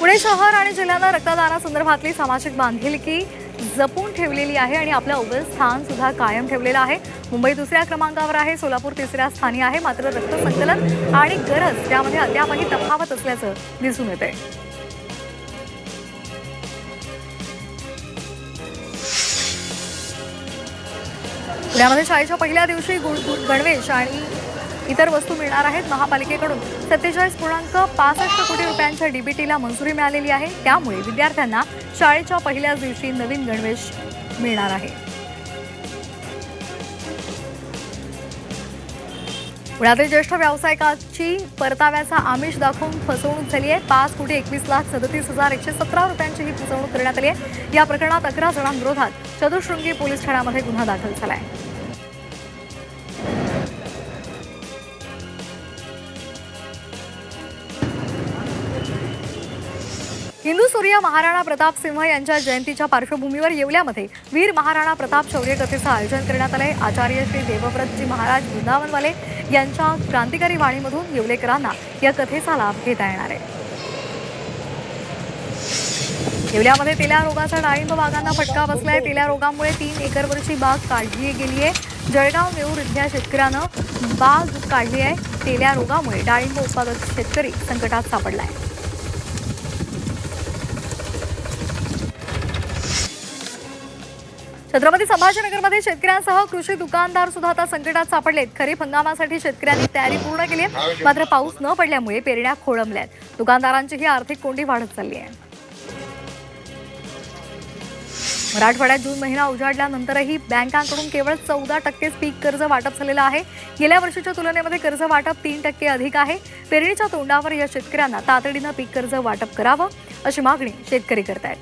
पुणे शहर आणि जिल्ह्यानं रक्तदानासंदर्भातली सामाजिक बांधिलकी जपून ठेवलेली आहे आणि आपलं अव्वल स्थान सुद्धा कायम ठेवलेलं आहे। मुंबई दुसऱ्या क्रमांकावर आहे, सोलापूर तिसऱ्या स्थानी आहे। मात्र रक्त संकलन आणि गरज त्यामध्ये अद्यापही तफावत असल्याचं दिसून येतंय। पुण्यामध्ये शाळेच्या पहिल्या दिवशी गणवेश आणि इतर वस्तू मिळणार आहेत। महापालिकेकडून 47.65 कोटी रुपयांच्या डीबीटीला मंजुरी मिळालेली आहे। त्यामुळे विद्यार्थ्यांना शाळेच्या पहिल्याच दिवशी नवीन गणवेश मिळणार आहे। पुण्यातील ज्येष्ठ व्यावसायिकाची परताव्याचा आमिष दाखवून फसवणूक झाली आहे। 5,31,37,117 रुपयांची ही फसवणूक करण्यात आली आहे। या प्रकरणात 11 जणांविरोधात चतुःशृंगी पोलीस ठाण्यामध्ये गुन्हा दाखल झाला आहे। हिंदू सूर्य महाराणा प्रताप सिंह यांच्या जयंतीच्या पार्श्वभूमीवर येवल्यामध्ये वीर महाराणा प्रताप शौर्य कथेचं आयोजन करण्यात आलंय। आचार्य श्री देवव्रतजी महाराज वृंदावनवाले यांच्या क्रांतिकारी वाणीमधून येवलेकरांना या कथेचा लाभ घेता येणार आहे। येवल्यामध्ये तेल्या रोगाचा डाळिंब बागांना फटका बसलाय। तेल्या रोगामुळे 3 एकरवरची बाग काढली गेली आहे। जळगाव नेऊर इथल्या शेतकऱ्यानं बाग काढली आहे। तेल्या रोगामुळे डाळिंब उत्पादक शेतकरी संकटात सापडलाय। छत्रपती संभाजीनगरमध्ये शेतकऱ्यांसह कृषी दुकानदार सुद्धा आता संकटात सापडलेत। खरीप हंगामासाठी शेतकऱ्यांनी तयारी पूर्ण केली आहे, मात्र पाऊस न पडल्यामुळे पेरण्या खोळंबल्यात। दुकानदारांची ही आर्थिक कोंडी वाढत चालली आहे। मराठवाड्यात जून महिना उजाडल्यानंतरही बँकांकडून केवळ 14% पीक कर्ज वाटप झालेलं आहे। गेल्या वर्षीच्या तुलनेमध्ये कर्ज वाटप 3% अधिक आहे। पेरणीच्या तोंडावर या शेतकऱ्यांना तातडीनं पीक कर्ज वाटप करावं अशी मागणी शेतकरी करतायत।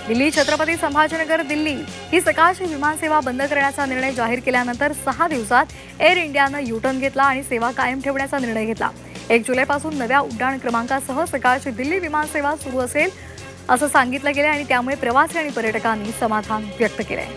दिल्ली छत्रपती संभाजीनगर दिल्ली ही सकाळची विमानसेवा बंद करण्याचा निर्णय जाहीर केल्यानंतर 6 दिवसात एअर इंडियानं यूटर्न घेतला आणि सेवा कायम ठेवण्याचा निर्णय घेतला। 1 जुलैपासून नव्या उड्डाण क्रमांकासह सकाळची दिल्ली विमानसेवा सुरू असेल असं सांगितलं गेलं आणि त्यामुळे प्रवासी आणि पर्यटकांनी समाधान व्यक्त केलंय।